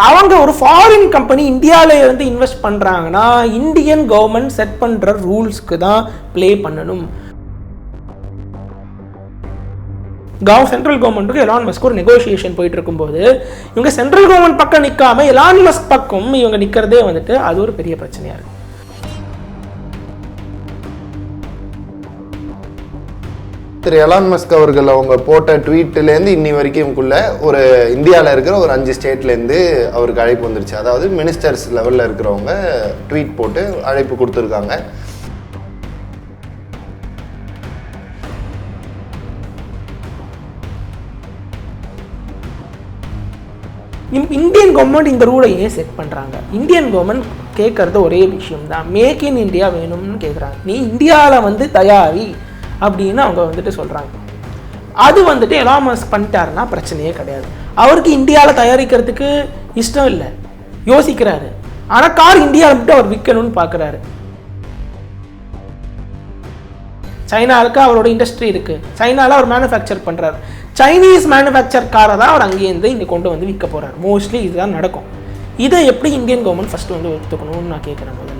அவங்க ஒரு foreign company இந்தியாவில் வந்து இன்வெஸ்ட் பண்ணுறாங்கன்னா இந்தியன் கவர்மெண்ட் செட் பண்ணுற ரூல்ஸ்க்கு தான் ப்ளே பண்ணணும். சென்ட்ரல் கவர்மெண்ட்டுக்கு எலான் மஸ்க் ஒரு நெகோசியேஷன் போயிட்டு இருக்கும்போது இவங்க சென்ட்ரல் கவர்மெண்ட் பக்கம் நிற்காம எலான் மஸ்க் பக்கம் இவங்க நிற்கிறதே வந்துட்டு அது ஒரு பெரிய பிரச்சனையா இருக்கு. திரு எலான் மஸ்க் அவர்கள் அவங்க போட்ட ட்வீட்லேருந்து இன்னி வரைக்கும் ஒரு இந்தியாவில் இருக்கிற ஒரு 5 ஸ்டேட்லேருந்து அவருக்கு அழைப்பு வந்துருச்சு. அதாவது மினிஸ்டர்ஸ் லெவலில் இருக்கிறவங்க ட்வீட் போட்டு அழைப்பு கொடுத்துருக்காங்க. இந்தியன் கவர்மெண்ட் இந்த ரூலை ஏன் செட் பண்ணுறாங்க? இந்தியன் கவர்மெண்ட் கேட்குறது ஒரே விஷயம் தான், மேக் இன் இந்தியா வேணும்னு கேட்குறாங்க. நீ இந்தியாவில் வந்து தயாரி அப்படின்னு அவங்க வந்துட்டு சொல்கிறாங்க. அது வந்துட்டு எலான் மஸ்க் பண்ணிட்டாருன்னா பிரச்சனையே கிடையாது. அவருக்கு இந்தியாவில் தயாரிக்கிறதுக்கு இஷ்டம் இல்லை, யோசிக்கிறாரு. ஆனால் கார் இந்தியாவில் மட்டும் அவர் விற்கணும்னு பார்க்குறாரு. சைனாவுக்கு அவரோட இண்டஸ்ட்ரி இருக்குது, சைனாவில் அவர் மேனுஃபேக்சர் பண்ணுறாரு. சைனீஸ் மேனுஃபேக்சர் காரை தான் அவர் அங்கேருந்து இங்கே கொண்டு வந்து விற்க போகிறார். மோஸ்ட்லி இதுதான் நடக்கும். இதை எப்படி இந்தியன் கவர்மெண்ட் ஃபஸ்ட்டு வந்து ஒத்துக்கணும்னு நான் கேட்குறேன். முதல்ல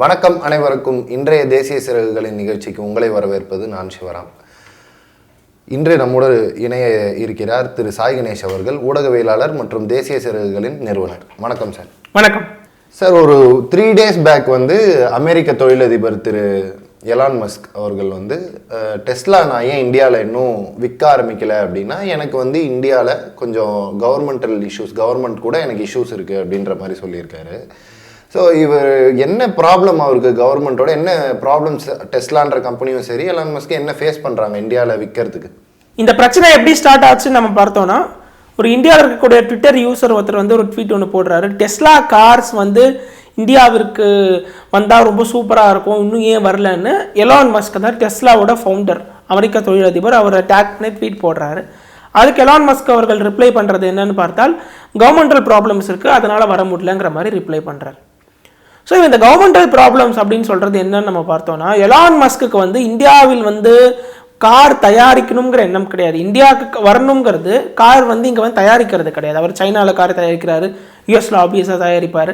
வணக்கம் அனைவருக்கும். இன்றைய தேசிய சிறகுகளின் நிகழ்ச்சிக்கு உங்களை வரவேற்பது நான் சிவராம். இன்று நம்முடன் இணைய இருக்கிறார் திரு சாய் கணேஷ் அவர்கள், ஊடகவியலாளர் மற்றும் தேசிய சிறகுகளின் நிறுவனர். வணக்கம் சார். வணக்கம் சார். ஒரு 3 days பேக் வந்து அமெரிக்க தொழிலதிபர் திரு எலான் மஸ்க் அவர்கள் வந்து டெஸ்லா நான் ஏன் இந்தியாவில் இன்னும் விற்க ஆரம்பிக்கலை அப்படின்னா, எனக்கு வந்து இந்தியாவில் கொஞ்சம் கவர்மெண்டல் இஷ்யூஸ், கவர்மெண்ட் கூட எனக்கு இஷ்யூஸ் இருக்குது அப்படின்ற மாதிரி சொல்லியிருக்காரு. ஸோ இவர் என்ன ப்ராப்ளம், அவருக்கு கவர்மெண்ட்டோட என்ன ப்ராப்ளம்ஸ், டெஸ்லான்ற கம்பெனியும் சரி எலான் மஸ்க் என்ன ஃபேஸ் பண்ணுறாங்க இந்தியாவில் விற்கிறதுக்கு? இந்த பிரச்சனை எப்படி ஸ்டார்ட் ஆச்சுன்னு நம்ம பார்த்தோன்னா, ஒரு இந்தியாவில் இருக்கக்கூடிய ட்விட்டர் யூசர் ஒருத்தர் வந்து ஒரு ட்வீட் ஒன்று போடுறாரு. டெஸ்லா கார்ஸ் வந்து இந்தியாவிற்கு வந்தால் ரொம்ப சூப்பராக இருக்கும், இன்னும் ஏன் வரலன்னு. எலான் மஸ்க் தான் டெஸ்லாவோட ஃபவுண்டர், அமெரிக்க தொழிலதிபர், அவர் டேக் பண்ணி ட்வீட் போடுறாரு. அதுக்கு எலான் மஸ்க் அவர்கள் ரிப்ளை பண்ணுறது என்னன்னு பார்த்தால், கவர்மெண்டல் ப்ராப்ளம்ஸ் இருக்குது அதனால் வர முடியலங்கிற மாதிரி ரிப்ளை பண்ணுறாரு. ஸோ இந்த கவர்மெண்டல் ப்ராப்ளம்ஸ் அப்படின்னு சொல்கிறது என்னன்னு நம்ம பார்த்தோன்னா, எலான் மஸ்க்கு வந்து இந்தியாவில் வந்து கார் தயாரிக்கணுங்கிற எண்ணம் கிடையாது. இந்தியாவுக்கு வரணுங்கிறது, கார் வந்து இங்கே வந்து தயாரிக்கிறது கிடையாது. அவர் சைனாவில் கார் தயாரிக்கிறாரு, யூஎஸில் ஆப்வியஸாக தயாரிப்பார்.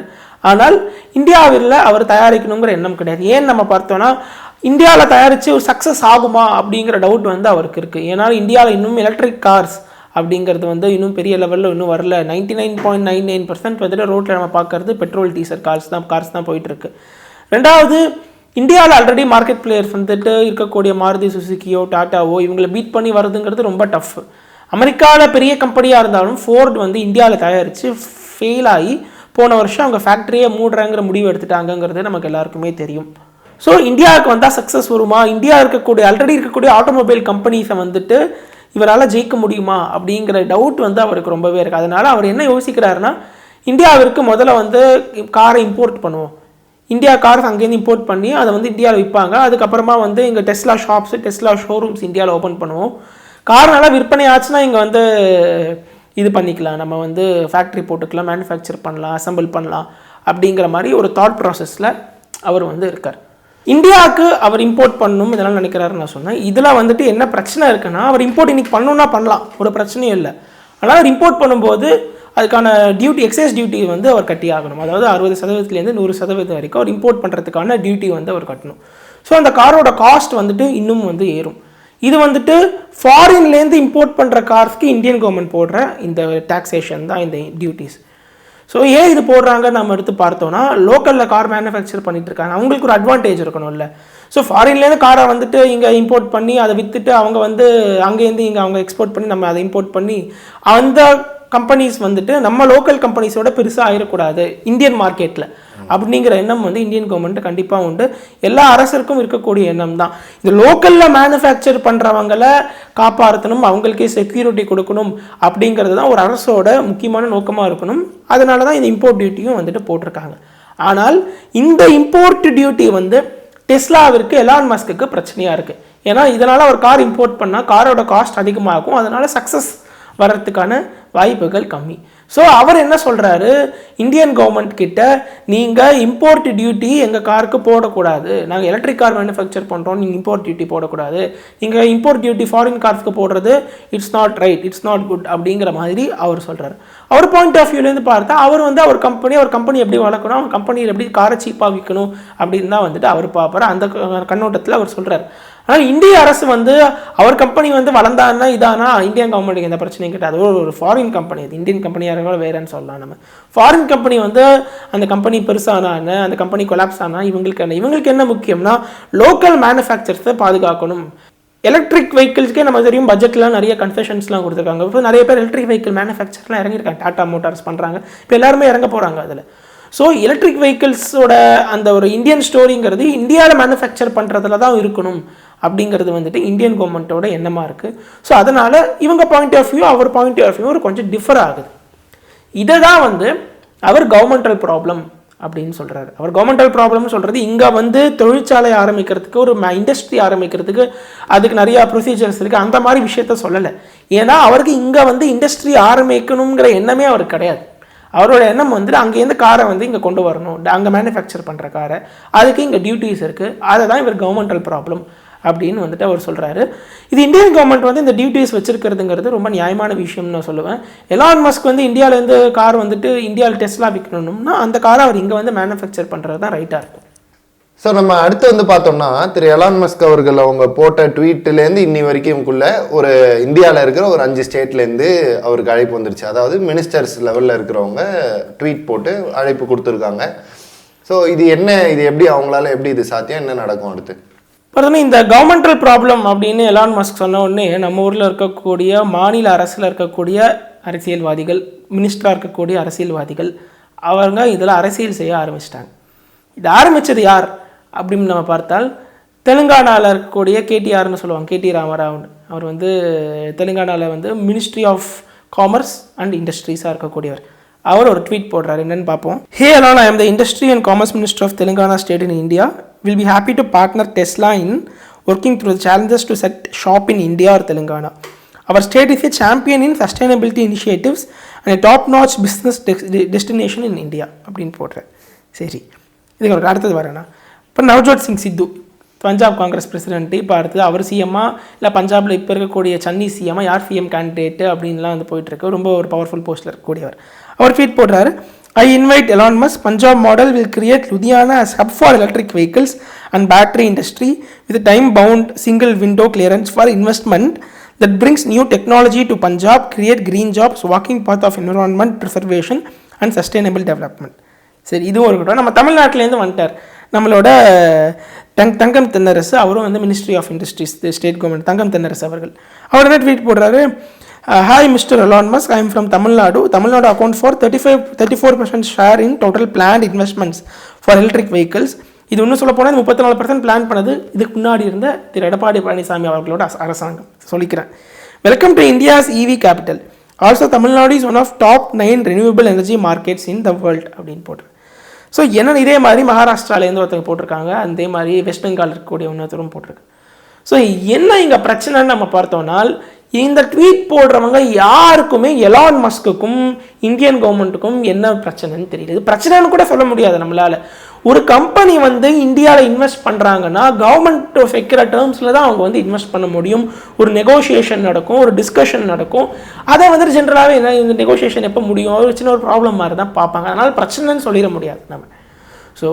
ஆனால் இந்தியாவில் அவர் தயாரிக்கணுங்கிற எண்ணம் கிடையாது. ஏன்னு நம்ம பார்த்தோன்னா, இந்தியாவில் தயாரித்து ஒரு சக்ஸஸ் ஆகுமா அப்படிங்கிற டவுட் வந்து அவருக்கு இருக்குது. ஏன்னா இந்தியாவில் இன்னும் எலக்ட்ரிக் கார்ஸ் அப்படிங்கிறது வந்து இன்னும் பெரிய லெவலில் இன்னும் வரல. 99.99% வந்துட்டு ரோட்டில் நம்ம பார்க்குறது பெட்ரோல் டீசல் கார்ஸ் தான் போயிட்டுருக்கு. ரெண்டாவது, இந்தியாவில் ஆல்ரெடி மார்க்கெட் பிளேயர்ஸ் வந்துட்டு இருக்கக்கூடிய மாருதி சுசுக்கியோ டாட்டாவோ இவங்களை பீட் பண்ணி வருதுங்கிறது ரொம்ப டஃப். அமெரிக்காவில் பெரிய கம்பெனியாக இருந்தாலும் ஃபோர்ட் வந்து இந்தியாவில் தயாரித்து ஃபெயில் ஆகி போன வருஷம் அவங்க ஃபேக்ட்ரியை மூடுறாங்கிற முடிவு எடுத்துட்டாங்கிறது நமக்கு எல்லாருக்குமே தெரியும். ஸோ இந்தியாவுக்கு வந்தால் சக்ஸஸ் வருமா, இந்தியா ஆல்ரெடி இருக்கக்கூடிய ஆட்டோமொபைல் கம்பெனிஸை வந்துட்டு இவரால் ஜெயிக்க முடியுமா அப்படிங்கிற டவுட் வந்து அவருக்கு ரொம்பவே இருக்குது. அதனால் அவர் என்ன யோசிக்கிறாருன்னா, இந்தியாவிற்கு முதல்ல வந்து காரை இம்போர்ட் பண்ணுவோம், இந்தியா கார்ஸ் அங்கேருந்து இம்போர்ட் பண்ணி அதை வந்து இந்தியாவில் விற்பாங்க. அதுக்கப்புறமா வந்து இங்கே டெஸ்லா ஷாப்ஸ், டெஸ்லா ஷோரூம்ஸ் இந்தியாவில் ஓப்பன் பண்ணுவோம். கார் நல்லா விற்பனை ஆச்சுன்னா இங்கே வந்து இது பண்ணிக்கலாம், நம்ம வந்து ஃபேக்ட்ரி போட்டுக்கலாம், மேனுஃபேக்சர் பண்ணலாம், அசம்பிள் பண்ணலாம் அப்படிங்கிற மாதிரி ஒரு தாட் ப்ராசஸில் அவர் வந்து இருக்கார். இந்தியாவுக்கு அவர் இம்போர்ட் பண்ணணும் இதெல்லாம் நினைக்கிறாருன்னு நான் சொன்னேன். இதில் வந்துட்டு என்ன பிரச்சனை இருக்குன்னா, அவர் இம்போர்ட் இன்றைக்கி பண்ணணுன்னா பண்ணலாம், ஒரு பிரச்சனையும் இல்லை. ஆனால் அவர் இம்போர்ட் பண்ணும்போது அதுக்கான டியூட்டி, எக்ஸைஸ் டியூட்டி வந்து அவர் கட்டி ஆகணும். அதாவது 60%லேருந்து 100% வரைக்கும் அவர் இம்போர்ட் பண்ணுறதுக்கான டியூட்டி வந்து அவர் கட்டணும். ஸோ அந்த காரோட காஸ்ட் வந்துட்டு இன்னும் வந்து ஏறும். இது வந்துட்டு ஃபாரின்லேருந்து இம்போர்ட் பண்ணுற கார்ஸ்க்கு இந்தியன் கவர்மெண்ட் போடுற இந்த டாக்ஸேஷன் தான் இந்த டியூட்டிஸ். ஸோ ஏன் இது போடுறாங்க நம்ம எடுத்து பார்த்தோன்னா, லோக்கலில் கார் மேனுஃபேக்சர் பண்ணிட்டு இருக்காங்க, அவங்களுக்கு ஒரு அட்வான்டேஜ் இருக்கணும்ல. ஸோ ஃபாரின்லேருந்து காரை வந்துட்டு இங்கே இம்போர்ட் பண்ணி அதை விற்றுட்டு அவங்க வந்து அங்கேருந்து இங்கே அவங்க எக்ஸ்போர்ட் பண்ணி நம்ம அதை இம்போர்ட் பண்ணி அந்த கம்பெனிஸ் வந்துட்டு நம்ம லோக்கல் கம்பெனிஸோட பெருசாக ஆகிடக்கூடாது இந்தியன் மார்க்கெட்டில் அப்படிங்கிற எண்ணம் வந்து இந்தியன் கவர்மெண்ட் கண்டிப்பாக உண்டு. எல்லா அரசருக்கும் இருக்கக்கூடிய எண்ணம் தான். இந்த லோக்கலில் மேனுஃபேக்சர் பண்ணுறவங்களை காப்பாற்றணும், அவங்களுக்கே செக்யூரிட்டி கொடுக்கணும் அப்படிங்கிறது தான் ஒரு அரசோட முக்கியமான நோக்கமாக இருக்கணும். அதனால தான் இந்த இம்போர்ட் டியூட்டியும் வந்துட்டு போட்டிருக்காங்க. ஆனால் இந்த இம்போர்ட் டியூட்டி வந்து டெஸ்லாவிற்கு, எலான் மஸ்க்கு பிரச்சனையாக இருக்குது. ஏன்னா இதனால் அவர் கார் இம்போர்ட் பண்ணால் காரோட காஸ்ட் அதிகமாகும், அதனால் சக்ஸஸ் வர்றதுக்கான வாய்ப்புகள் கம்மி. ஸோ அவர் என்ன சொல்கிறாரு, இந்தியன் கவர்மெண்ட் கிட்ட நீங்கள் இம்போர்ட் டியூட்டி எங்கள் காருக்கு போடக்கூடாது, நாங்கள் எலக்ட்ரிக் கார் மேனுஃபேக்சர் பண்ணுறோம், நீங்கள் இம்போர்ட் டியூட்டி போடக்கூடாது, நீங்கள் இம்போர்ட் டியூட்டி ஃபாரின் கார்ஸ்க்கு போடுறது it's not right, it's not good அப்படிங்கிற மாதிரி அவர் சொல்கிறார். அவர் பாயிண்ட் ஆஃப் வியூலேருந்து பார்த்தா அவர் வந்து அவர் கம்பெனி எப்படி வளர்க்கணும், அவர் கம்பெனியில் எப்படி காரை சீப்பாக விற்கணும் அப்படின்னு தான் வந்துட்டு அவர் பார்ப்பார். அந்த கண்ணோட்டத்தில் அவர் சொல்கிறார். ஆனால் இந்திய அரசு வந்து அவர் கம்பெனி வந்து வளர்ந்தான்னா இதானா இந்தியன் கவர்மெண்ட்டுக்கு எந்த பிரச்சனையும் கிடையாது. ஒரு ஃபாரின் கம்பெனி, அது இந்தியன் கம்பெனியாக இருந்தாலும் வேறேன்னு சொல்லலாம். நம்ம ஃபாரின் கம்பெனி வந்து அந்த கம்பெனி பெருசானான்னு, அந்த கம்பெனி கொலாப்ஸ் ஆனால் இவங்களுக்கு என்ன முக்கியம்னா லோக்கல் மேனுஃபேக்சர்ஸை பாதுகாக்கணும். எலக்ட்ரிக் வெஹிக்கிள்ஸ்க்கே நம்ம தெரியும் பட்ஜெட்டில் நிறைய கன்செஷன்ஸ்லாம் கொடுத்துருக்காங்க. இப்போ நிறைய பேர் எலக்ட்ரிக் வெஹிக்கிள் மேனுஃபேக்சர்லாம் இறங்கியிருக்காங்க. டாடா மோட்டார்ஸ் பண்ணுறாங்க, இப்போ எல்லாருமே இறங்க போகிறாங்க அதில். ஸோ எலக்ட்ரிக் வெஹிக்கிள்ஸோட அந்த ஒரு இந்தியன் ஸ்டோரிங்கிறது இந்தியாவில் மேனுஃபேக்சர் பண்ணுறதுல தான் இருக்கணும் அப்படிங்கிறது வந்துட்டு இந்தியன் கவர்மெண்ட்டோட எண்ணமாக இருக்குது. ஸோ அதனால் இவங்க பாயிண்ட் ஆஃப் வியூ அவர் பாயிண்ட் ஆஃப் வியூ ஒரு கொஞ்சம் டிஃபர் ஆகுது. இதை தான் வந்து அவர் கவர்மெண்டல் ப்ராப்ளம் அப்படின்னு சொல்கிறாரு. அவர் கவர்மெண்டல் ப்ராப்ளம்னு சொல்கிறது இங்கே வந்து தொழிற்சாலை ஆரம்பிக்கிறதுக்கு ஒரு இண்டஸ்ட்ரி ஆரம்பிக்கிறதுக்கு அதுக்கு நிறையா ப்ரொசீஜர்ஸ் இருக்குது, அந்த மாதிரி விஷயத்த சொல்லலை. ஏன்னா அவருக்கு இங்கே வந்து இண்டஸ்ட்ரி ஆரம்பிக்கணுங்கிற எண்ணமே அவருக்கு கிடையாது. அவரோட எண்ணம் வந்துட்டு அங்கேருந்து காரை வந்து இங்கே கொண்டு வரணும், அங்கே மேனுஃபேக்சர் பண்ணுற காரை, அதுக்கு இங்கே டியூட்டிஸ் இருக்குது, அதை தான் இவர் கவர்மெண்டல் ப்ராப்ளம் அப்படின்னு வந்துட்டு அவர் சொல்கிறாரு. இது இந்தியன் கவர்மெண்ட் வந்து இந்த டியூட்டிஸ் வச்சிருக்கிறதுங்கிறது ரொம்ப நியாயமான விஷயம்னு நான் சொல்லுவேன். எலான் மஸ்க் வந்து இந்தியாவிலேருந்து கார் வந்துட்டு இந்தியாவில் டெஸ்லா விற்கணும்னா அந்த காரை அவர் இங்கே வந்து மேனுஃபேக்சர் பண்ணுறது தான் ரைட்டாக இருக்கும். ஸோ நம்ம அடுத்து வந்து பார்த்தோம்னா திரு எலான் மஸ்க் அவர்கள் அவங்க போட்ட ட்வீட்லேருந்து இன்னி வரைக்கும்குள்ள ஒரு இந்தியாவில் இருக்கிற ஒரு 5 ஸ்டேட்லேருந்து அவருக்கு அழைப்பு வந்துருச்சு. அதாவது மினிஸ்டர்ஸ் லெவலில் இருக்கிறவங்க ட்வீட் போட்டு அழைப்பு கொடுத்துருக்காங்க. ஸோ இது எப்படி அவங்களால எப்படி இது சாத்தியம், என்ன நடக்கும் அடுத்து பார்த்தோன்னா இந்த கவர்மெண்டல் ப்ராப்ளம் அப்படின்னு எலான் மஸ்க் சொன்ன உடனே நம்ம ஊரில் இருக்கக்கூடிய மாநில அரசில் இருக்கக்கூடிய அரசியல்வாதிகள், மினிஸ்டராக இருக்கக்கூடிய அரசியல்வாதிகள் அவங்க இதில் அரசியல் செய்ய ஆரம்பிச்சிட்டாங்க. இது ஆரம்பித்தது யார் அப்படின்னு நம்ம பார்த்தால் தெலுங்கானாவில் இருக்கக்கூடிய கேடிஆர்னு சொல்லுவாங்க, கேடி ராமராவ். அவர் வந்து தெலுங்கானாவில் வந்து மினிஸ்ட்ரி ஆஃப் காமர்ஸ் அண்ட் இண்டஸ்ட்ரீஸாக இருக்கக்கூடியவர். அவர் ஒரு ட்வீட் போடுறாரு, என்னன்னு பார்ப்போம். Hey Elon, I am the industry and commerce minister of Telangana state in India. Will be happy to partner Tesla in working through challenges to set shop in India or Telangana. Our state is a champion in sustainability initiatives and a top-notch business destination in India அப்படின்னு போடுறேன். சரி, இதுக்கு ஒரு அடுத்தது வரேன்னா இப்போ Navjot Singh Sidhu Punjab Congress president. இப்போ அடுத்தது அவர் சிஎம்மா இல்லை பஞ்சாபில் இப்போ இருக்கக்கூடிய சன்னி சிஎம்மா, யார் சிஎம் கேண்டிடேட்டு அப்படின்லாம் வந்து போயிட்டுருக்கு. ரொம்ப ஒரு பவர்ஃபுல் போஸ்ட்டில் இருக்கக்கூடியவர். அவர் ட்வீட் போடுறாரு, I invite Elon Musk. Punjab model will create Ludhiana as hub for electric vehicles and battery industry with a time-bound single window clearance for investment that brings new technology to Punjab, create green jobs, walking path of environment preservation and sustainable development. சரி, இதுவும் இருக்கட்டும். நம்ம தமிழ்நாட்டிலேருந்து வந்துட்டார் நம்மளோட தங்கம் தென்னரசு. அவரும் வந்து ministry of industries state government, Thangam Thennarasu அவர்கள். அவர் என்ன ட்வீட் போடுறாரு, hi mister Elon Musk, I am from Tamil Nadu. Tamil Nadu account for 34% share in total plant investments for electric vehicles. இது இன்னும் சொல்ல போனால் 34% பிளான் பண்ணது இதுக்கு முன்னாடி இருந்த திரு எடப்பாடி பழனிசாமி அவர்களோட அரசாங்கம். சொல்லிக்கிறேன். Welcome to India's EV capital. Also Tamil Nadu is one of top 9 renewable energy markets in the world அப்படின்னு போட்டுரு. ஸோ என்ன இதே மாதிரி மகாராஷ்டிராலேருந்து ஒருத்தங்க போட்டிருக்காங்க, அதே மாதிரி வெஸ்ட் பெங்கால் இருக்கக்கூடிய இன்னொருத்தரும் போட்டிருக்கு. ஸோ என்ன இங்கே பிரச்சனைன்னு நம்ம பார்த்தோம்னால், இந்த ட்வீட் போடுறவங்க யாருக்குமே எலான் மஸ்க்குக்கும் இந்தியன் கவர்மெண்ட்டுக்கும் என்ன பிரச்சனைன்னு தெரியல. இது பிரச்சனைன்னு கூட சொல்ல முடியாது நம்மளால். ஒரு கம்பெனி வந்து இந்தியாவில் இன்வெஸ்ட் பண்ணுறாங்கன்னா கவர்மெண்ட் வைக்கிற டேர்ம்ஸில் தான் அவங்க வந்து இன்வெஸ்ட் பண்ண முடியும். ஒரு நெகோசியேஷன் நடக்கும், ஒரு டிஸ்கஷன் நடக்கும். அதை வந்துட்டு ஜென்ரலாகவே என்ன இந்த நெகோசியேஷன் எப்போ முடியும், ஒரு சின்ன ஒரு ப்ராப்ளம் மாதிரி தான் பார்ப்பாங்க. அதனால் பிரச்சனைன்னு சொல்லிட முடியாது நம்ம. ஸோ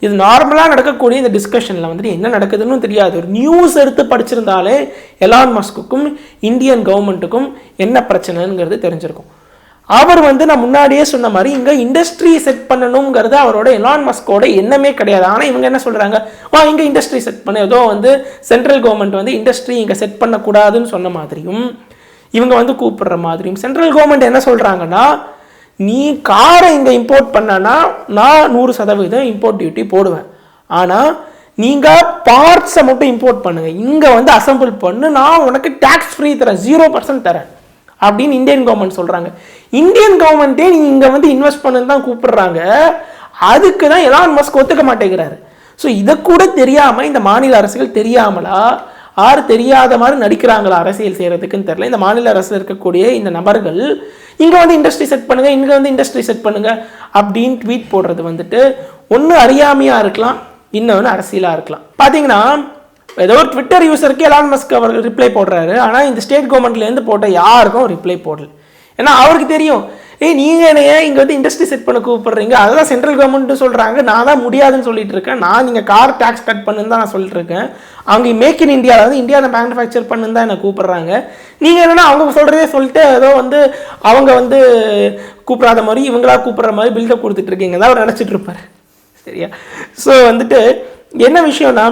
இது நார்மலாக நடக்கக்கூடிய இந்த டிஸ்கஷனில் வந்துட்டு என்ன நடக்குதுன்னு தெரியாது. ஒரு நியூஸ் எடுத்து படிச்சிருந்தாலே எலான் மஸ்க்குக்கும் இந்தியன் கவர்மெண்ட்டுக்கும் என்ன பிரச்சனைங்கிறது தெரிஞ்சிருக்கும். அவர் வந்து நான் முன்னாடியே சொன்ன மாதிரி இங்கே இண்டஸ்ட்ரி செட் பண்ணணுங்கிறது அவரோட எலான் மஸ்கோட எண்ணமே கிடையாது. ஆனால் இவங்க என்ன சொல்கிறாங்க, இங்கே இண்டஸ்ட்ரி செட் பண்ண, ஏதோ வந்து சென்ட்ரல் கவர்மெண்ட் வந்து இண்டஸ்ட்ரி இங்கே செட் பண்ணக்கூடாதுன்னு சொன்ன மாதிரியும் இவங்க வந்து கூப்பிடுற மாதிரியும் சென்ட்ரல் கவர்மெண்ட் என்ன சொல்கிறாங்கன்னா, நீ காரை இங்கே இம்போர்ட் பண்ணனா நான் 100% இம்போர்ட் டியூட்டி போடுவேன், ஆனால் நீங்கள் பார்ட்ஸை மட்டும் இம்போர்ட் பண்ணுங்கள், இங்கே வந்து அசம்பிள் பண்ணு, நான் உனக்கு டேக்ஸ் ஃப்ரீ தரேன், 0% தரேன் அப்படின்னு இந்தியன் கவர்மெண்ட் சொல்கிறாங்க. இந்தியன் கவர்மெண்ட்டே நீங்கள் இங்கே வந்து இன்வெஸ்ட் பண்ணுன்னு தான் கூப்பிடுறாங்க. அதுக்கு தான் எலான் மஸ்க் ஒத்துக்க மாட்டேங்கிறாரு. ஸோ இதை கூட தெரியாமல் இந்த மாநில அரசுகள் தெரியாமலா ஆறு தெரியாத மாதிரி நடிக்கிறாங்களா அரசியல் செய்கிறதுக்குன்னு தெரியல. இந்த மாநில அரசில் இருக்கக்கூடிய இந்த நபர்கள் இங்கே வந்து இண்டஸ்ட்ரி செட் பண்ணுங்கள், இங்கே வந்து இண்டஸ்ட்ரி செட் பண்ணுங்கள் அப்படின்னு ட்வீட் போடுறது வந்துட்டு ஒன்று அறியாமையாக இருக்கலாம், இன்னொன்று அரசியலாக இருக்கலாம். பார்த்தீங்கன்னா ஏதோ ஒரு ட்விட்டர் யூசருக்கு எலான் மஸ்க் அவர்கள் ரிப்ளை போடுறாரு, ஆனால் இந்த ஸ்டேட் கவர்மெண்ட்லேருந்து போட்ட யாருக்கும் ரிப்ளை போடல. ஏன்னா அவருக்கு தெரியும், நீங்கள் என்ன ஏன் இங்கே வந்து இண்டஸ்ட்ரி செட் பண்ண கூப்பிடுறீங்க, அதெல்லாம் சென்ட்ரல் கவர்மெண்ட்டு சொல்கிறாங்க, நான் தான் முடியாதுன்னு சொல்லிட்டு இருக்கேன். நான் நீங்கள் கார் டேக்ஸ் கட் பண்ணுன்னு தான் நான் சொல்லிட்டு இருக்கேன். அவங்க மேக் இன் இந்தியா, அதாவது இந்தியாவில் மேனுஃபேக்சர் பண்ணுன்னு தான் என்னை கூப்பிட்றாங்க. நீங்கள் என்னென்னா அவங்க சொல்கிறதே சொல்லிட்டு ஏதோ வந்து அவங்க வந்து கூப்பிடாத மாதிரி இவங்களா கூப்பிட்ற மாதிரி பில்டப் கொடுத்துட்டு இருக்கீங்க தான் அவர் நினச்சிட்டு இருப்பார். சரியா? ஸோ வந்துட்டு என்ன விஷயம்னா,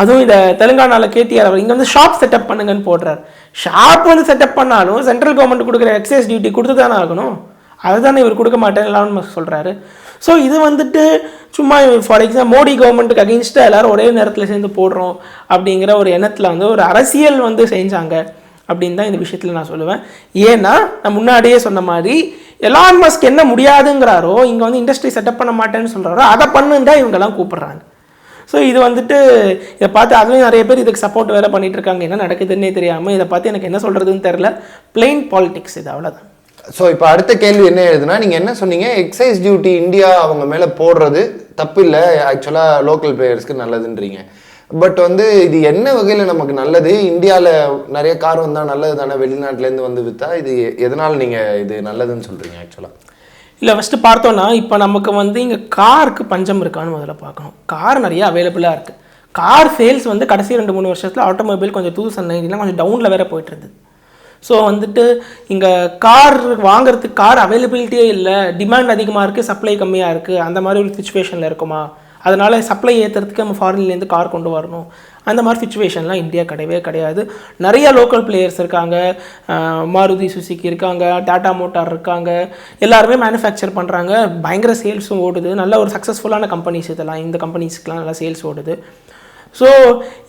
அதுவும் இந்த தெலுங்கானாவில் கேடிஆர் அவர் இங்கே வந்து ஷாப் செட்டப் பண்ணுங்கன்னு போடுறாரு. ஷாப் வந்து செட்டப் பண்ணாலும் சென்ட்ரல் கவர்மெண்ட் கொடுக்குற எக்ஸைஸ் டியூட்டி கொடுத்து தானே ஆகணும். அதுதானே இவர் கொடுக்க மாட்டேன்னு எலான் மஸ்க் சொல்கிறாரு. ஸோ இது வந்துட்டு சும்மா ஃபார் எக்ஸாம்பிள் மோடி கவர்மெண்ட்டுக்கு அகெயின்ஸ்டாக எல்லாரும் ஒரே நேரத்தில் சேர்ந்து போடுறோம் அப்படிங்கிற ஒரு எண்ணத்தில் வந்து ஒரு அரசியல் வந்து செஞ்சாங்க அப்படின்னு தான் இந்த விஷயத்தில் நான் சொல்லுவேன். ஏன்னா நான் முன்னாடியே சொன்ன மாதிரி எலான் மஸ்க் என்ன முடியாதுங்கிறாரோ, இங்கே வந்து இண்டஸ்ட்ரி செட்டப் பண்ண மாட்டேன்னு சொல்கிறாரோ அதை பண்ணுன்னு தான் இவங்கெல்லாம் கூப்பிட்றாங்க. ஸோ இது வந்துட்டு இதை பார்த்து அதுலேயும் நிறைய பேர் இதுக்கு சப்போர்ட் வேறு பண்ணிட்டு இருக்காங்க. என்ன நடக்குதுன்னே தெரியாமல் இதை பார்த்து எனக்கு என்ன சொல்கிறதுன்னு தெரில. பிளெயின் பாலிடிக்ஸ் இது, அவ்வளோதான். ஸோ இப்போ அடுத்த கேள்வி என்ன எழுதுனா, நீங்கள் என்ன சொன்னீங்க, எக்ஸைஸ் டியூட்டி இந்தியா அவங்க மேலே போடுறது தப்பு இல்லை, ஆக்சுவலாக லோக்கல் பிளேயர்ஸ்க்கு நல்லதுன்றீங்க. பட் வந்து இது என்ன வகையில் நமக்கு நல்லது? இந்தியாவில் நிறைய கார் வந்தால் நல்லது தானே, வெளிநாட்டிலேருந்து வந்து விற்றா இது எதனால் நீங்கள் இது நல்லதுன்னு சொல்கிறீங்க ஆக்சுவலாக? இல்லை, ஃபஸ்ட்டு பார்த்தோன்னா இப்போ நமக்கு வந்து இங்கே காருக்கு பஞ்சம் இருக்கான்னு முதல்ல பார்க்கணும். கார் நிறைய அவைலபிளாக இருக்குது. கார் சேல்ஸ் வந்து கடைசி 2-3 வருஷத்தில் ஆட்டோமொபைல் கொஞ்சம் 2019 கொஞ்சம் டவுனில் வேறு போயிட்டு இருந்தது. ஸோ வந்துட்டு இங்கே கார் வாங்குறதுக்கு கார் அவைலபிலிட்டியே இல்லை, டிமாண்ட் அதிகமாக இருக்குது, சப்ளை கம்மியாக இருக்குது, அந்த மாதிரி ஒரு சுச்சுவேஷனில் இருக்குமா? அதனால் சப்ளை ஏற்றுறதுக்கு நம்ம ஃபாரின்லேருந்து கார் கொண்டு வரணும். அந்த மாதிரி சுச்சுவேஷன்லாம் இந்தியா கிடையவே கிடையாது. நிறைய லோக்கல் பிளேயர்ஸ் இருக்காங்க, மாருதி சுசுகி இருக்காங்க, டாடா மோட்டார் இருக்காங்க, எல்லாருமே மேனுஃபேக்சர் பண்ணுறாங்க, பயங்கர சேல்ஸும் ஓடுது. நல்ல ஒரு சக்ஸஸ்ஃபுல்லான கம்பெனிஸ் இதெல்லாம், இந்த கம்பெனிஸ்க்கெலாம் நல்லா சேல்ஸ் ஓடுது. ஸோ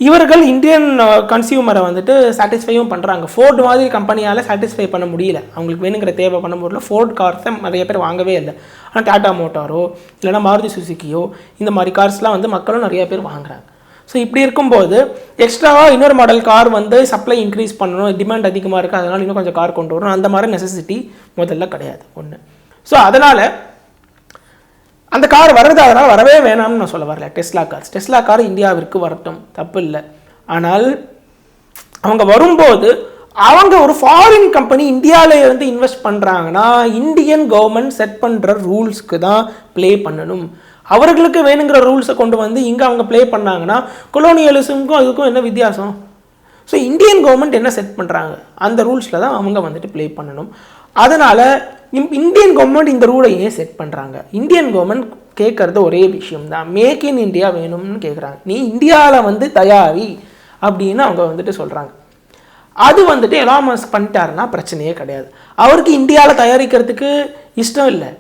இவர்கள் இந்தியன் கன்சியூமரை வந்துட்டு சாட்டிஸ்ஃபையும் பண்ணுறாங்க. ஃபோர்டு மாதிரி கம்பெனியால் சாட்டிஸ்ஃபை பண்ண முடியல, அவங்களுக்கு வேணுங்கிற தேவை பண்ண முடியல. ஃபோர்ட் கார்ஸை நிறைய பேர் வாங்கவே இல்லை. ஆனால் டாடா மோட்டாரோ இல்லைனா மாருதி சுசுக்கியோ இந்த மாதிரி கார்ஸ்லாம் வந்து மக்களும் நிறைய பேர் வாங்குறாங்க. ஸோ இப்படி இருக்கும்போது எக்ஸ்ட்ராவாக இன்னொரு மாடல் கார் வந்து சப்ளை இன்க்ரீஸ் பண்ணணும், டிமாண்ட் அதிகமாக இருக்குது, அதனால் இன்னும் கொஞ்சம் கார் கொண்டு வரணும், அந்த மாதிரி நெசசிட்டி முதல்ல கிடையாது ஒன்று. ஸோ அதனால் அந்த கார் வர்றது அதனால் வரவே வேணாம்னு நான் சொல்ல வரல. டெஸ்லா கார் இந்தியாவிற்கு வரட்டும், தப்பு இல்லை. ஆனால் அவங்க வரும்போது அவங்க ஒரு ஃபாரின் கம்பெனி இந்தியாவில் வந்து இன்வெஸ்ட் பண்ணுறாங்கன்னா இந்தியன் கவர்மெண்ட் செட் பண்ணுற ரூல்ஸ்க்கு தான் ப்ளே பண்ணணும். அவர்களுக்கு வேணுங்கிற ரூல்ஸை கொண்டு வந்து இங்கே அவங்க ப்ளே பண்ணாங்கன்னா கொலோனியலிசமுக்கும் அதுக்கும் என்ன வித்தியாசம்? ஸோ இந்தியன் கவர்மெண்ட் என்ன செட் பண்ணுறாங்க அந்த ரூல்ஸில் தான் அவங்க வந்துட்டு ப்ளே பண்ணணும். அதனால் இந்தியன் கவர்மெண்ட் இந்த ரூலை ஏன் செட் பண்ணுறாங்க? இந்தியன் கவர்மெண்ட் கேட்குறது ஒரே விஷயம்தான், மேக் இன் இந்தியா வேணும்னு கேட்குறாங்க. நீ இந்தியாவில் வந்து தயாரி அப்படின்னு அவங்க வந்துட்டு சொல்கிறாங்க. அது வந்துட்டு எலான் மஸ்க் பண்ணிட்டாருன்னா பிரச்சனையே கிடையாது. அவருக்கு இந்தியாவில் தயாரிக்கிறதுக்கு இஷ்டம் இல்லை,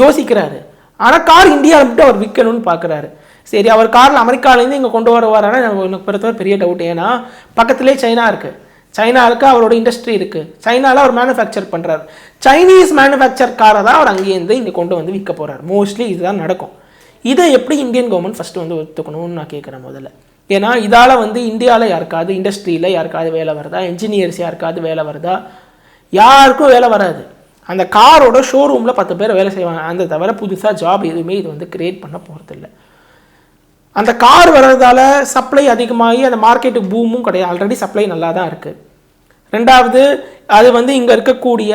யோசிக்கிறாரு. ஆனால் கார் இந்தியாவில் மட்டும் அவர் விற்கணும்னு பார்க்குறாரு. சரி, அவர் காரில் அமெரிக்காவிலேருந்து இங்கே கொண்டு வருவாரானா எனக்கு பொறுத்தவரை பெரிய டவுட். ஏன்னா பக்கத்துலேயே சைனா இருக்குது, சைனாவுக்கு அவரோட இண்டஸ்ட்ரி இருக்குது, சைனாவில் அவர் மேனுஃபேக்சர் பண்ணுறாரு. சைனீஸ் மேனுஃபேக்சர் காரை தான் அவர் அங்கேருந்து இங்கே கொண்டு வந்து விற்க போகிறார். மோஸ்ட்லி இதுதான் நடக்கும். இதை எப்படி இந்தியன் கவர்மெண்ட் ஃபஸ்ட்டு வந்து ஒத்துக்கணும்னு நான் கேட்குறேன் முதல்ல. ஏன்னா இதால் வந்து இந்தியாவில் யாருக்காவது இண்டஸ்ட்ரியில் யாருக்காவது வேலை வருதா, என்ஜினியர்ஸ் யாருக்காவது வேலை வருதா? யாருக்கும் வேலை வராது. அந்த காரோட ஷோரூமில் 10 பேர் வேலை செய்வாங்க, அந்த தவிர புதுசாக ஜாப் எதுவுமே இது வந்து கிரியேட் பண்ண போகிறதில்ல. அந்த கார் வர்றதால சப்ளை அதிகமாகி அந்த மார்க்கெட்டுக்கு பூமும் கிடையாது, ஆல்ரெடி சப்ளை நல்லா தான் இருக்குது. ரெண்டாவது, அது வந்து இங்கே இருக்கக்கூடிய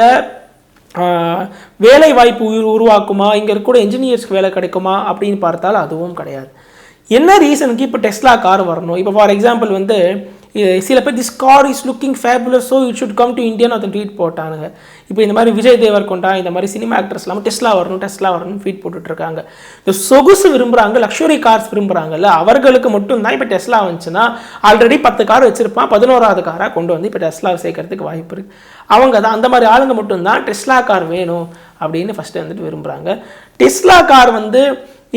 வேலை வாய்ப்பு உருவாக்குமா, இங்கே இருக்கக்கூடிய என்ஜினியர்ஸ்க்கு வேலை கிடைக்குமா அப்படின்னு பார்த்தால் அதுவும் கிடையாது. என்ன ரீசனுக்கு இப்போ டெஸ்லா கார் வரணும்? இப்போ ஃபார் எக்ஸாம்பிள் வந்து சில பேர் this car is looking fabulous so it should come to இந்தியான்னு அதை ட்வீட் போட்டானுங்க. இப்போ இந்த மாதிரி விஜய் தேவர்கொண்டா இந்த மாதிரி சினிமா ஆக்டர்ஸ் இல்லாமல் டெஸ்லா வரணும் ட்வீட் போட்டுட்ருக்காங்க. இந்த சொகுசு விரும்புகிறாங்க, லக்ஸுரி கார்ஸ் விரும்புகிறாங்கல்ல, அவர்களுக்கு மட்டும்தான் இப்போ டெஸ்லா வந்துச்சுன்னா ஆல்ரெடி 10 கார் வச்சுருப்பான், 11வது காராக கொண்டு வந்து இப்போ டெஸ்லா சேர்க்கறதுக்கு வாய்ப்பு இருக்குது. அவங்க தான் அந்த மாதிரி ஆளுங்க மட்டும்தான் டெஸ்லா கார் வேணும் அப்படின்னு ஃபஸ்ட்டு வந்துட்டு விரும்புகிறாங்க. டெஸ்லா கார் வந்து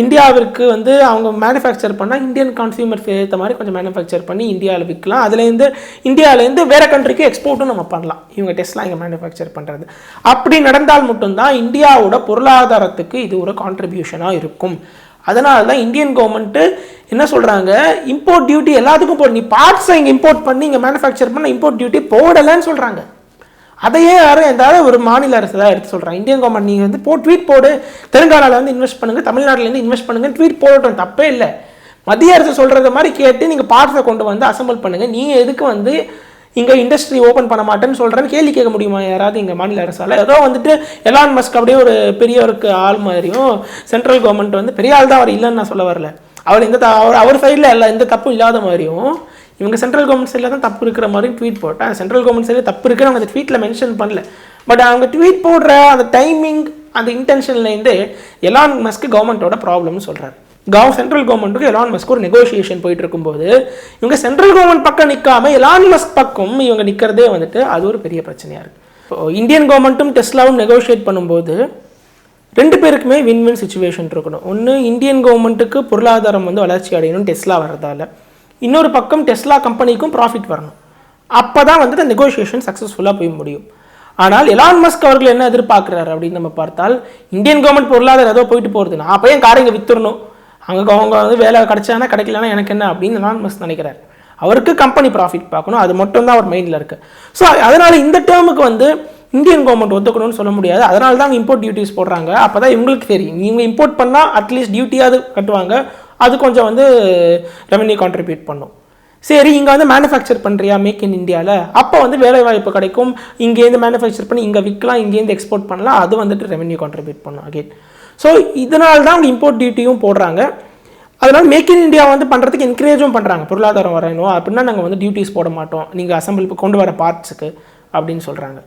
இந்தியாவிற்கு வந்து அவங்க மேனுஃபேக்சர் பண்ணால் இந்தியன் கன்சியூமர்ஸ் ஏற்ற மாதிரி கொஞ்சம் மேனுஃபேக்சர் பண்ணி இந்தியாவில் விற்கலாம். அதுலேருந்து இந்தியாவிலேருந்து வேறு கண்ட்ரிக்கு எக்ஸ்போர்ட்டும் நம்ம பண்ணலாம், இவங்க டெஸ்ட்லாம் இங்கே மேனுஃபேக்சர் பண்ணுறது. அப்படி நடந்தால் மட்டும்தான் இந்தியாவோட பொருளாதாரத்துக்கு இது ஒரு கான்ட்ரிபியூஷனாக இருக்கும். அதனால தான் இந்தியன் கவர்மெண்ட்டு என்ன சொல்கிறாங்க, இம்போர்ட் டியூட்டி எல்லாத்துக்கும் போடு, நீ பார்ட்ஸை இங்கே இம்போர்ட் பண்ணி இங்கே மேனுஃபேக்சர் பண்ண இம்போர்ட் டியூட்டி போடலைன்னு சொல்கிறாங்க. அதையே யாரும் எதாவது ஒரு மாநில அரசு தான் எடுத்து சொல்கிறாங்க. இந்தியன் கவர்மெண்ட் நீங்கள் வந்து ட்வீட் போடு, தெலுங்கானாவில் வந்து இன்வெஸ்ட் பண்ணுங்கள், தமிழ்நாட்டிலேருந்து இன்வெஸ்ட் பண்ணுங்கன்னு ட்வீட் போடட்டும், தப்பே இல்லை. மத்திய அரசு சொல்கிறது மாதிரி கேட்டு நீங்கள் பார்ட்ஸை கொண்டு வந்து அசம்பிள் பண்ணுங்கள். நீங்கள் எதுக்கு வந்து இங்கே இண்டஸ்ட்ரி ஓப்பன் பண்ண மாட்டேன்னு சொல்கிறேன்னு கேள்வி கேட்க முடியுமா யாராவது இங்கே மாநில அரசால்? ஏதோ வந்துட்டு எலான் மஸ்க் அப்படியே ஒரு பெரியவருக்கு ஆள் மாதிரியும் சென்ட்ரல் கவர்மெண்ட் வந்து பெரிய ஆள் தான், அவர் இல்லைன்னு நான் சொல்ல வரல, அவர் அவர் சைடில் எல்லா எந்த தப்பும் இல்லாத மாதிரியும் இவங்க சென்ட்ரல் கவர்மெண்ட் சைடில் தான் தப்பு இருக்கிற மாதிரியும் ட்வீட் போட்டேன். சென்ட்ரல் கவர்மெண்ட் சைடில் தப்பு இருக்குன்னு அவங்க அந்த ட்வீட்டில் மென்ஷன் பண்ணல. பட் அவங்க ட்வீட் போடுற அந்த டைமிங், அந்த இன்டென்ஷன்லேருந்து எலான் மஸ்க்கு கவர்மெண்ட்டோட ப்ராப்ளம்னு சொல்கிறார். சென்ட்ரல் கவர்மெண்ட்டுக்கு எலான் மஸ்க் ஒரு நெகோசியேஷன் போயிட்டு இருக்கும்போது இவங்க சென்ட்ரல் கவர்மெண்ட் பக்கம் நிற்காம எலான் மஸ்க் பக்கம் இவங்க நிற்கிறதே வந்துட்டு அது ஒரு பெரிய பிரச்சனையாக இருக்குது. இந்தியன் கவர்மெண்ட்டும் டெஸ்லாவும் நெகோஷியேட் பண்ணும்போது ரெண்டு பேருக்குமே வின்-வின் சுச்சுவேஷன் இருக்கணும். ஒன்று, இந்தியன் கவர்மெண்ட்டுக்கு பொருளாதாரம் வந்து வளர்ச்சி அடையணும் டெஸ்லா வர்றதால, இன்னொரு பக்கம் டெஸ்லா கம்பெனிக்கும் ப்ராஃபிட் வரணும். அப்போ தான் வந்துட்டு நெகோஷியேஷன் சக்ஸஸ்ஃபுல்லாக போய் முடியும். ஆனால் எலான் மஸ்க் அவர்கள் என்ன எதிர்பார்க்குறாரு அப்படின்னு நம்ம பார்த்தால், இந்தியன் கவர்மெண்ட் பொருளாதாரம் ஏதோ போயிட்டு போகிறது, நான் அப்போ என் காரை இங்கே வித்துடணும், அங்கே அவங்க வந்து வேலை கிடைச்சானா கிடைக்கலன்னா எனக்கு என்ன அப்படின்னு எலான் மஸ்க் நினைக்கிறார். அவருக்கு கம்பெனி ப்ராஃபிட் பார்க்கணும், அது மட்டும் தான் அவர் மைண்டில் இருக்குது. ஸோ அதனால் இந்த டேர்முக்கு வந்து இந்தியன் கவர்மெண்ட் ஒத்துக்கணும்னு சொல்ல முடியாது. அதனால தான் இம்போர்ட் டியூட்டிஸ் போடுறாங்க. அப்போ தான் இவங்களுக்கு தெரியும், நீங்கள் இம்போர்ட் பண்ணால் அட்லீஸ்ட் டியூட்டியாவது கட்டுவாங்க, அது கொஞ்சம் வந்து ரெவன்யூ கான்ட்ரிபியூட் பண்ணும். சரி, இங்கே வந்து மேனுஃபேக்சர் பண்ணுறியா மேக் இன் இந்தியாவில், அப்போ வந்து வேலை வாய்ப்பு கிடைக்கும், இங்கேருந்து மேனுஃபேக்சர் பண்ணி இங்கே விற்கலாம், இங்கேருந்து எக்ஸ்போர்ட் பண்ணலாம், அது வந்துட்டு ரெவன்யூ கான்ட்ரிபியூட் பண்ணும் அகெயின். ஸோ இதனால தான் அவங்க இம்போர்ட் டியூட்டியும் போடுறாங்க. அதனால் மேக் இன் இந்தியா வந்து பண்ணுறதுக்கு என்கரேஜும் பண்ணுறாங்க. பொருளாதாரம் வரணும் அப்படின்னா நாங்கள் வந்து டியூட்டிஸ் போட மாட்டோம் நீங்கள் அசம்பிள் கொண்டு வர பார்ட்ஸுக்கு அப்படின்னு சொல்கிறாங்க.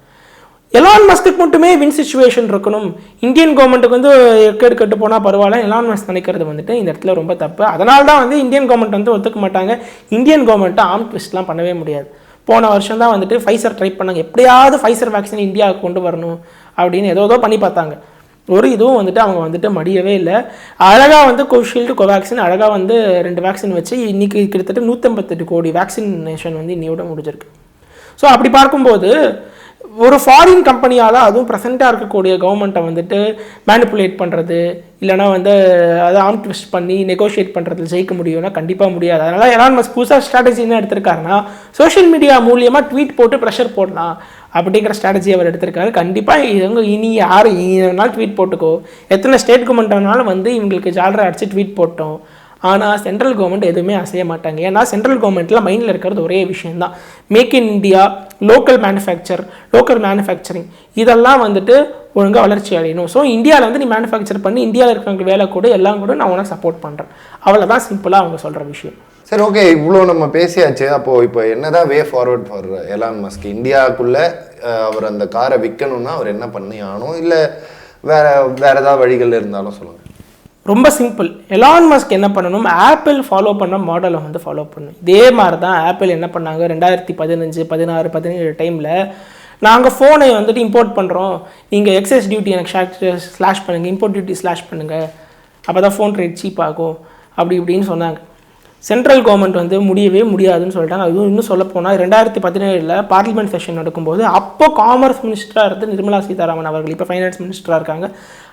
எலான் மஸ்க்கு மட்டுமே வின் சிச்சுவேஷன் இருக்கணும், இந்தியன் கவர்மெண்ட்டுக்கு வந்து எக்கேடு கட்டு போனால் பரவாயில்ல, எலான் மஸ்க் நினைக்கிறது வந்துட்டு இந்த இடத்துல ரொம்ப தப்பு. அதனால தான் வந்து இந்தியன் கவர்மெண்ட் வந்து ஒத்துக்க மாட்டாங்க. இந்தியன் கவர்மெண்ட்டை ஆர்ம் ட்விஸ்ட்லாம் பண்ணவே முடியாது. போன வருஷம் தான் வந்துட்டு ஃபைசர் ட்ரை பண்ணாங்க, எப்படியாவது ஃபைசர் வேக்சின் இந்தியாவுக்கு கொண்டு வரணும் அப்படின்னு ஏதோ பண்ணி பார்த்தாங்க. ஒரு இதுவும் வந்துட்டு அவங்க வந்துட்டு மடியவே இல்லை. அழகாக வந்து கோவிஷீல்டு கோவேக்சின் அழகாக வந்து 2 வேக்சின் வச்சு இன்றைக்கி கிட்டத்தட்ட 158 கோடி வேக்சினேஷன் வந்து இன்னையோட முடிஞ்சிருக்கு. ஸோ அப்படி பார்க்கும்போது ஒரு ஃபாரின் கம்பெனியால், அதுவும் ப்ரெசென்ட்டாக இருக்கக்கூடிய கவர்மெண்ட்டை வந்துட்டு மேனிப்புலேட் பண்ணுறது இல்லைனா வந்து அதை ஆர்ம் ட்விஸ்ட் பண்ணி நெகோஷியேட் பண்ணுறதுல ஜெயிக்க முடியும்னா கண்டிப்பாக முடியாது. அதனால் எலான் மஸ்க் புதுசாக ஸ்ட்ராட்டஜி என்ன எடுத்திருக்காருன்னா, சோஷியல் மீடியா மூலியமாக ட்வீட் போட்டு ப்ரெஷர் போடலாம் அப்படிங்கிற ஸ்ட்ராட்டஜி அவர் எடுத்திருக்காரு. கண்டிப்பாக இவங்க இனி யார் வேணாலும் ட்வீட் போட்டுக்கோ, எத்தனை ஸ்டேட் கவர்மெண்ட் வேணாலும் வந்து இவங்களுக்கு ஜாலரை அடிச்சு ட்வீட் போட்டோம், ஆனால் சென்ட்ரல் கவர்மெண்ட் எதுவுமே அசைய மாட்டாங்க. ஏன்னா சென்ட்ரல் கவர்மெண்ட்டில் மைண்டில் இருக்கிறது ஒரே விஷயந்தான், make in India, local manufacturing இதெல்லாம் வந்துட்டு ஒழுங்காக வளர்ச்சி அடையணும். ஸோ இந்தியாவில் வந்து நீ மேனுஃபேக்சர் பண்ணி இந்தியாவில் இருக்கிறவங்க வேலை கூட எல்லாம் கூட நான் உனக்கு சப்போர்ட் பண்ணுறேன், அவ்வளோதான் சிம்பிளாக அவங்க சொல்கிற விஷயம். சரி, ஓகே, இவ்வளோ நம்ம பேசியாச்சு. அப்போது இப்போ என்னதான் way forward for Elon Musk? இந்தியாவுக்குள்ளே அவர் அந்த காரை விற்கணும்னா அவர் என்ன பண்ணி ஆகணும், இல்லை வேற ஏதாவது வழிகள் இருந்தாலும் சொல்லுங்கள். ரொம்ப சிம்பிள். எலான் மஸ்க் என்ன பண்ணணும், ஆப்பிள் ஃபாலோ பண்ண மாடலை வந்து ஃபாலோ பண்ணணும். இதே மாதிரி தான் ஆப்பிள் என்ன பண்ணாங்க 2015, 16, 17 டைமில், நாங்கள் ஃபோனை வந்துட்டு இம்போர்ட் பண்ணுறோம், நீங்கள் எக்ஸஸ் டியூட்டி எனக்கு ஸ்லாஷ் பண்ணுங்கள், இம்போர்ட் டியூட்டி ஸ்லாஷ் பண்ணுங்கள், அப்போ தான் ஃபோன் ரேட் சீப் ஆகும் அப்படி இப்படின்னு சொன்னாங்க. சென்ட்ரல் கவர்மெண்ட் வந்து முடியவே முடியாதுன்னு சொல்லிட்டாங்க. அதுவும் இன்னும் சொல்லப்போனால் 2017 பார்லிமெண்ட் செஷன் நடக்கும்போது அப்போ காமர்ஸ் மினிஸ்டராக இருந்து நிர்மலா சீதாராமன் அவர்கள், இப்போ ஃபைனான்ஸ் மினிஸ்டராக இருக்காங்க,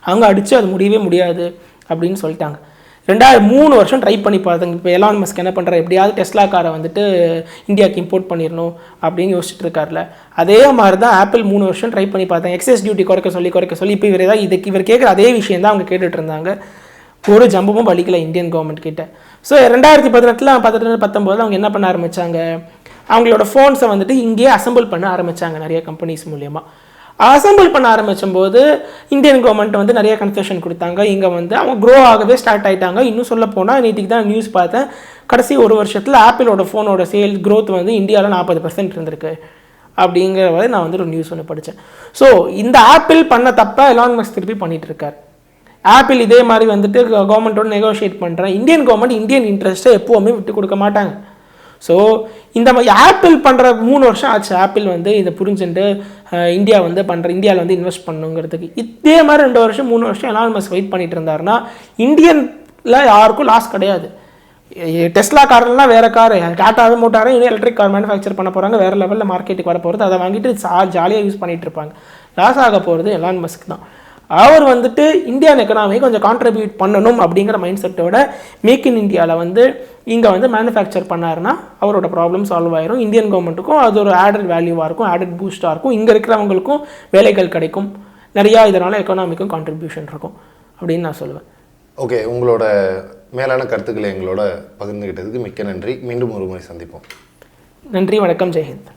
அவங்க அடித்து அது முடியவே முடியாது அப்படின்னு சொல்லிட்டாங்க. 3 வருஷம் ட்ரை பண்ணி பார்த்தாங்க. இப்போ எலான் மஸ்க் என்ன பண்ணுறாரு, எப்படியாவது டெஸ்லா காரை வந்துட்டு இந்தியாவுக்கு இம்போர்ட் பண்ணிடணும் அப்படின்னு யோசிச்சுட்டு இருக்காருல, அதே மாதிரி தான் ஆப்பிள் 3 வருஷம் ட்ரை பண்ணி பார்த்தாங்க. எக்ஸஸ் டியூட்டி குறைக்க சொல்லி இப்போ இவர் கேட்குற அதே விஷயம் தான் அவங்க கேட்டுட்டு இருந்தாங்க. ஒரு ஜம்பமும் வலிக்கல இந்தியன் கவர்மெண்ட் கிட்ட. ஸோ 2018, 19 அவங்க என்ன பண்ண ஆரம்பித்தாங்க, அவங்களோட ஃபோன்ஸை வந்துட்டு இங்கேயே அசம்பிள் பண்ண ஆரம்பித்தாங்க நிறைய கம்பெனிஸ் மூலியமாக. அசம்பிள் பண்ண ஆரம்பிச்சும்போது இந்தியன் கவர்மெண்ட் வந்து நிறைய கன்செஷன் கொடுத்தாங்க. இங்கே வந்து அவங்க க்ரோ ஆகவே ஸ்டார்ட் ஆகிட்டாங்க. இன்னும் சொல்ல போனால் நேற்றுக்கு தான் நியூஸ் பார்த்தேன், கடைசி ஒரு வருஷத்தில் ஆப்பிளோட ஃபோனோட சேல் க்ரோத் வந்து இந்தியாவில் 40% இருந்திருக்கு அப்படிங்கிற வரை நான் வந்து ஒரு நியூஸ் ஒன்று படித்தேன். ஸோ இந்த ஆப்பிள் பண்ண தப்பாக எலான் மஸ்க் திருப்பி பண்ணிகிட்டு இருக்கார். ஆப்பிள் இதே மாதிரி வந்துட்டு கவர்மெண்ட்டோட நெகோஷியேட் பண்ணுறேன், இந்தியன் கவர்மெண்ட் இந்தியன் இன்ட்ரெஸ்ட்டை எப்போவுமே விட்டு கொடுக்க மாட்டாங்க. ஸோ இந்த மாதிரி ஆப்பிள் பண்ணுற 3 வருஷம் ஆச்சு, ஆப்பிள் வந்து இதை புரிஞ்சுட்டு இந்தியா வந்து இந்தியாவில் வந்து இன்வெஸ்ட் பண்ணுங்கிறதுக்கு. இதே மாதிரி 2 வருஷம் 3 வருஷம் எலான் மஸ்க் வெயிட் பண்ணிட்டு இருந்தாருன்னா இந்தியனில் யாருக்கும் லாஸ் கிடையாது. டெஸ்லா கார்லாம் வேறு கார், டாட்டாவே மோட்டாரே இன்னும் எலக்ட்ரிக் கார் மேனுஃபேக்சர் பண்ண போகிறாங்க, வேறு லெவலில் மார்க்கெட்டுக்கு வர போகிறது, அதை வாங்கிட்டு ஜாலியாக யூஸ் பண்ணிகிட்டு இருப்பாங்க. லாஸ் ஆக போகிறது எலான் மஸ்க் தான். அவர் வந்துட்டு இந்தியன் எக்கனாமியை கொஞ்சம் கான்ட்ரிபியூட் பண்ணணும் அப்படிங்கிற மைண்ட் செட்டோட மேக் இன் இந்தியாவில் வந்து இங்கே வந்து மேனுஃபேக்சர் பண்ணாருன்னா அவரோட ப்ராப்ளம் சால்வ் ஆயிரும். இந்தியன் கவர்மெண்ட்டுக்கும் அது ஒரு ஆடட் வேல்யூவாக இருக்கும், ஆடட் பூஸ்டாக இருக்கும், இங்கே இருக்கிறவங்களுக்கும் வேலைகள் கிடைக்கும், நிறையா இதனால் எக்கனாமிக்கும் கான்ட்ரிபியூஷன் இருக்கும் அப்படின்னு நான் சொல்லுவேன். ஓகே, உங்களோட மேலான கருத்துக்களை எங்களோட பகிர்ந்துகிட்டதுக்கு மிக்க நன்றி. மீண்டும் ஒரு முறை சந்திப்போம். நன்றி, வணக்கம், ஜெய்ஹிந்த்.